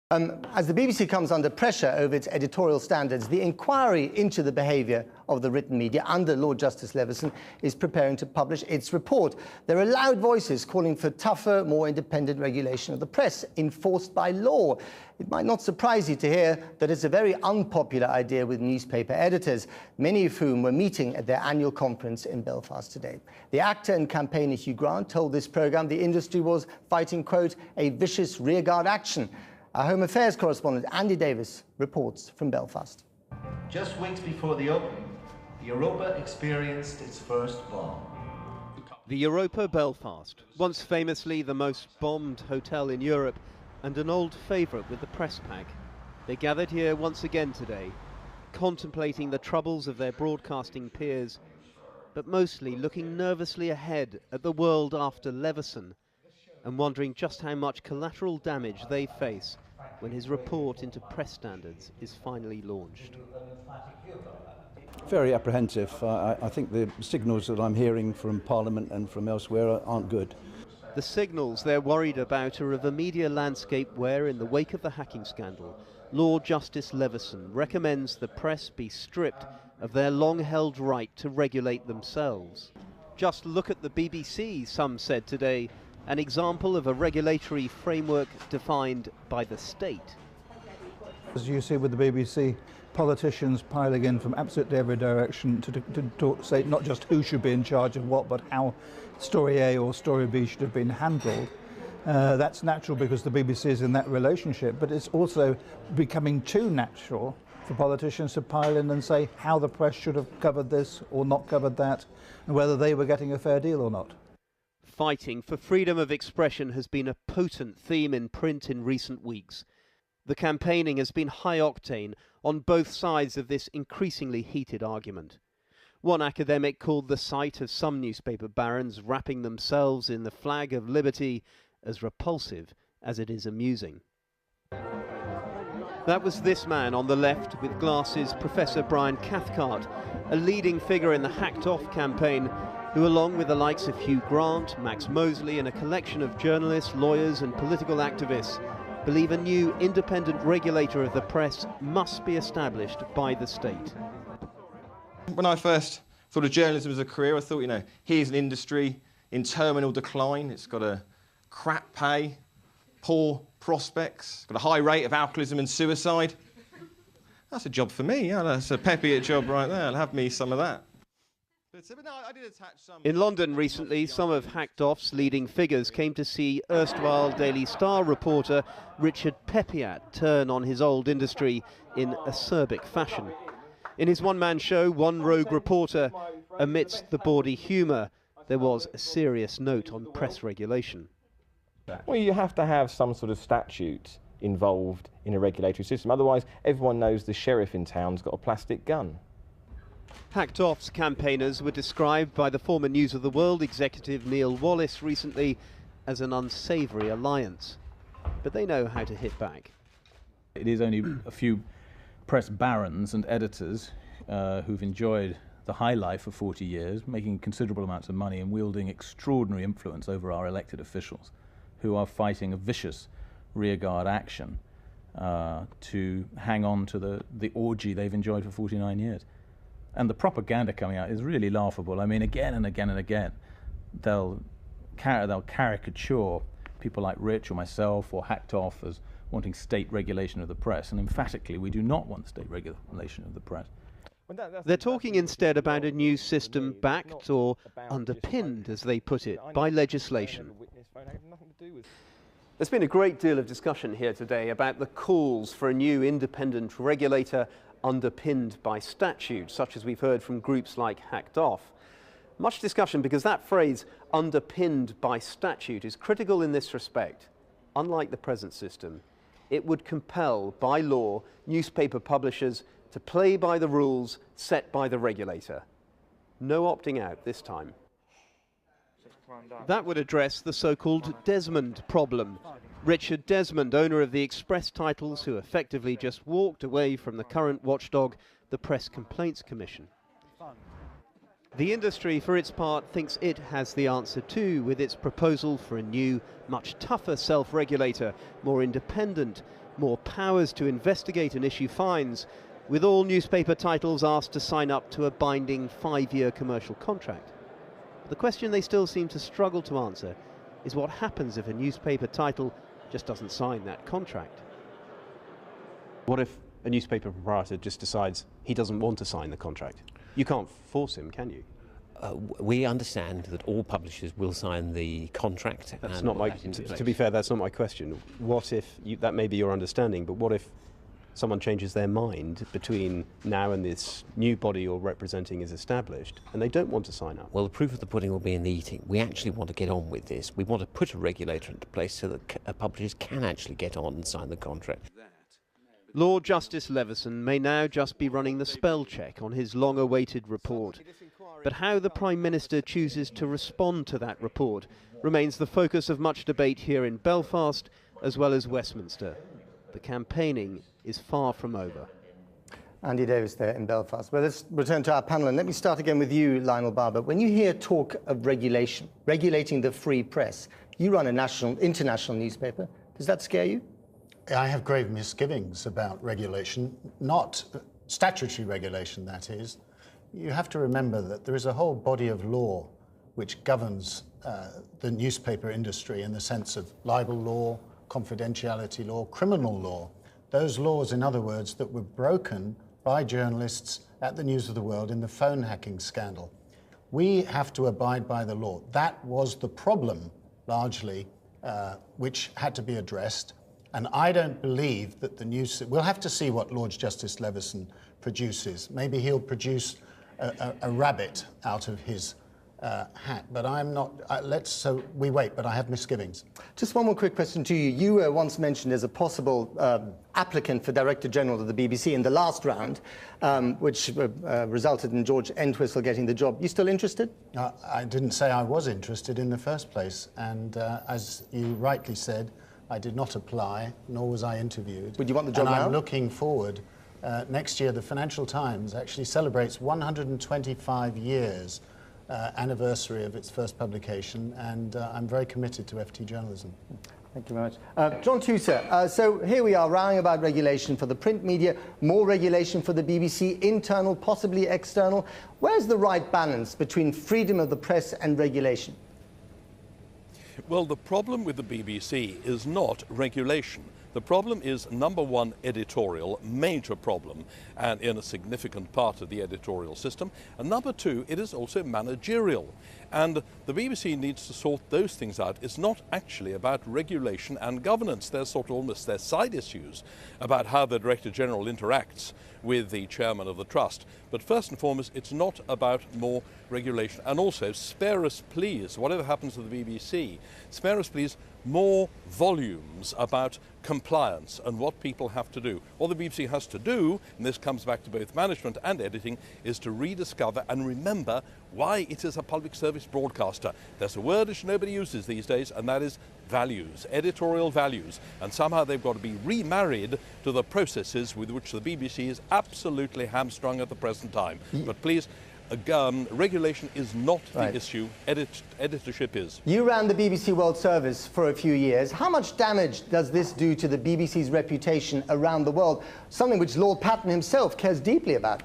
As the BBC comes under pressure over its editorial standards, the inquiry into the behaviour of the written media under Lord Justice Leveson is preparing to publish its report. There are loud voices calling for tougher, more independent regulation of the press, enforced by law. It might not surprise you to hear that it's a very unpopular idea with newspaper editors, many of whom were meeting at their annual conference in Belfast today. The actor and campaigner Hugh Grant told this programme the industry was fighting, quote, a vicious rearguard action. Our Home Affairs correspondent Andy Davis reports from Belfast. Just weeks before the opening, the Europa experienced its first bomb. The Europa Belfast, once famously the most bombed hotel in Europe and an old favourite with the press pack. They gathered here once again today, contemplating the troubles of their broadcasting peers, but mostly looking nervously ahead at the world after Leveson and wondering just how much collateral damage they face when his report into press standards is finally launched. Very apprehensive. I think the signals that I'm hearing from Parliament and from elsewhere aren't good. The signals they're worried about are of a media landscape where, in the wake of the hacking scandal, Lord Justice Leveson recommends the press be stripped of their long-held right to regulate themselves. Just look at the BBC, some said today, an example of a regulatory framework defined by the state. As you see with the BBC, politicians piling in from absolutely every direction to say not just who should be in charge of what, but how story A or story B should have been handled. That's natural because the BBC is in that relationship, but it's also becoming too natural for politicians to pile in and say how the press should have covered this or not covered that, and whether they were getting a fair deal or not. Fighting for freedom of expression has been a potent theme in print in recent weeks. The campaigning has been high octane on both sides of this increasingly heated argument. One academic called the sight of some newspaper barons wrapping themselves in the flag of liberty as repulsive as it is amusing. That was this man on the left with glasses, Professor Brian Cathcart, a leading figure in the Hacked Off campaign, who, along with the likes of Hugh Grant, Max Mosley and a collection of journalists, lawyers and political activists, believe a new independent regulator of the press must be established by the state. When I first thought of journalism as a career, I thought, here's an industry in terminal decline. It's got a crap pay, poor prospects, got a high rate of alcoholism and suicide. That's a job for me. Yeah, that's a peppy job right there. I'll have me some of that. In London recently, some of Hacked Off's leading figures came to see erstwhile Daily Star reporter Richard Peppiatt turn on his old industry in acerbic fashion. In his one-man show, One Rogue Reporter, amidst the bawdy humour, there was a serious note on press regulation. Well, you have to have some sort of statute involved in a regulatory system. Otherwise, everyone knows the sheriff in town's got a plastic gun. Hacked Off's campaigners were described by the former News of the World executive Neil Wallace recently as an unsavoury alliance. But they know how to hit back. It is only a few press barons and editors who've enjoyed the high life for 40 years, making considerable amounts of money and wielding extraordinary influence over our elected officials, who are fighting a vicious rearguard action to hang on to the orgy they've enjoyed for 49 years. And the propaganda coming out is really laughable. I mean, again and again and again, they'll caricature people like Rich or myself or Hacked Off as wanting state regulation of the press. And emphatically, we do not want state regulation of the press. They're talking instead about a new system backed or underpinned, as they put it, by legislation. There's been a great deal of discussion here today about the calls for a new independent regulator underpinned by statute, such as we've heard from groups like Hacked Off. Much discussion because that phrase, underpinned by statute, is critical in this respect. Unlike the present system, it would compel, by law, newspaper publishers to play by the rules set by the regulator. No opting out this time. That would address the so-called Desmond problem. Richard Desmond, owner of the Express titles, who effectively just walked away from the current watchdog, the Press Complaints Commission. The industry, for its part, thinks it has the answer too, with its proposal for a new, much tougher self-regulator, more independent, more powers to investigate and issue fines, with all newspaper titles asked to sign up to a binding 5-year commercial contract. But the question they still seem to struggle to answer is what happens if a newspaper title just doesn't sign that contract. What if a newspaper proprietor just decides he doesn't want to sign the contract? You can't force him, can you? We understand that all publishers will sign the contract. That's not my. To be fair, that's not my question. What if that may be your understanding, but what if someone changes their mind between now and this new body you're representing is established, and they don't want to sign up? Well, the proof of the pudding will be in the eating. We actually want to get on with this. We want to put a regulator into place so that publishers can actually get on and sign the contract. Lord Justice Leveson may now just be running the spell check on his long-awaited report. But how the Prime Minister chooses to respond to that report remains the focus of much debate here in Belfast as well as Westminster. The campaigning is far from over. Andy Davis there in Belfast. Well, let's return to our panel, and let me start again with you, Lionel Barber. When you hear talk of regulation, regulating the free press, you run an international newspaper. Does that scare you? I have grave misgivings about regulation, not statutory regulation, that is. You have to remember that there is a whole body of law which governs the newspaper industry in the sense of libel law, confidentiality law, criminal law. Those laws, in other words, that were broken by journalists at the News of the World in the phone hacking scandal. We have to abide by the law. That was the problem, largely, which had to be addressed. And I don't believe that the news... We'll have to see what Lord Justice Leveson produces. Maybe he'll produce a rabbit out of his hat, but I'm not... so we wait, but I have misgivings. Just one more quick question to you. You were once mentioned as a possible applicant for Director General of the BBC in the last round, which resulted in George Entwistle getting the job. You still interested? I didn't say I was interested in the first place, and as you rightly said, I did not apply, nor was I interviewed. Would you want the job now? And I'm looking forward. Next year, the Financial Times actually celebrates 125 years anniversary of its first publication, and I'm very committed to FT journalism. Thank you very much. John Tusa, so here we are rowing about regulation for the print media, more regulation for the BBC, internal, possibly external. Where's the right balance between freedom of the press and regulation? Well, the problem with the BBC is not regulation. The problem is, number one, editorial, major problem, and in a significant part of the editorial system. And number two, it is also managerial. And the BBC needs to sort those things out. It's not actually about regulation and governance. They're sort of almost their side issues about how the Director General interacts with the Chairman of the Trust. But first and foremost, it's not about more regulation. And also, spare us please, whatever happens to the BBC, spare us please more volumes about compliance and what people have to do. All the BBC has to do, and this comes back to both management and editing, is to rediscover and remember why it is a public service broadcaster. There's a word which nobody uses these days, and that is values, editorial values. And somehow they've got to be remarried to the processes with which the BBC is absolutely hamstrung at the present time. But please, regulation is not the issue, editorship is. You ran the BBC World Service for a few years. How much damage does this do to the BBC's reputation around the world, something which Lord Patten himself cares deeply about?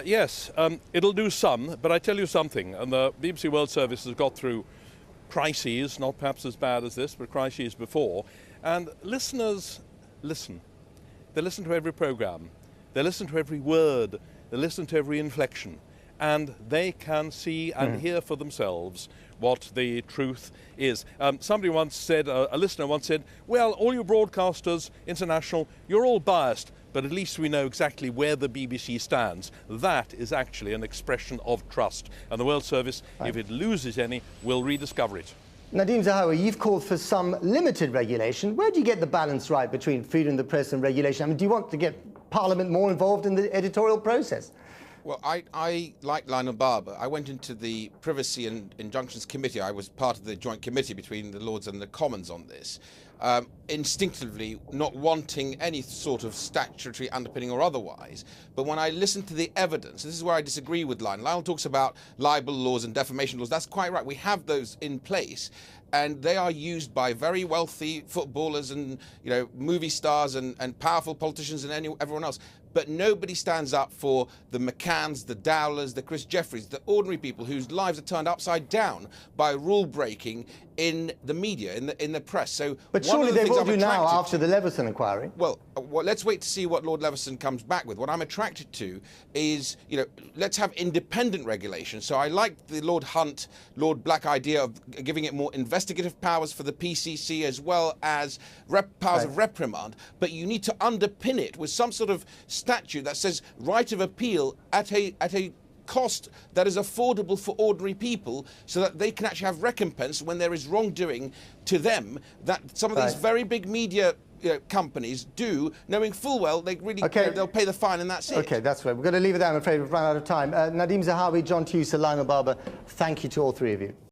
Yes, it'll do some, but I tell you something, and the BBC World Service has got through crises, not perhaps as bad as this, but crises before, and listeners listen. They listen to every programme. They listen to every word, they listen to every inflection, and they can see and hear for themselves what the truth is. Somebody once said, a listener once said, well, all you broadcasters, international, you're all biased, but at least we know exactly where the BBC stands. That is actually an expression of trust, and the World Service, if it loses any, will rediscover it. Nadeem Zahawi, you've called for some limited regulation. Where do you get the balance right between freedom of the press and regulation? I mean, do you want to get Parliament more involved in the editorial process? Well, I like Lionel Barber. I went into the Privacy and Injunctions Committee. I was part of the joint committee between the Lords and the Commons on this. Instinctively not wanting any sort of statutory underpinning or otherwise. But when I listen to the evidence, this is where I disagree with Lionel. Lionel talks about libel laws and defamation laws. That's quite right. We have those in place, and they are used by very wealthy footballers and movie stars and powerful politicians and everyone else. But nobody stands up for the McCanns, the Dowlers, the Chris Jeffreys, the ordinary people whose lives are turned upside down by rule breaking in the media, in the press. So, but surely they will do now after the Leveson inquiry. Well, let's wait to see what Lord Leveson comes back with. What I'm attracted to is, let's have independent regulation. So I like the Lord Hunt, Lord Black idea of giving it more investigative powers for the PCC as well as powers of reprimand. But you need to underpin it with some sort of statute that says right of appeal at a cost that is affordable for ordinary people, so that they can actually have recompense when there is wrongdoing to them that some of these very big media companies do, knowing full well they really they'll pay the fine and that's it. Okay, that's right. We're going to leave it there. I'm afraid we've run out of time. Nadeem Zahawi, John Tewson, Lionel Barber, thank you to all three of you.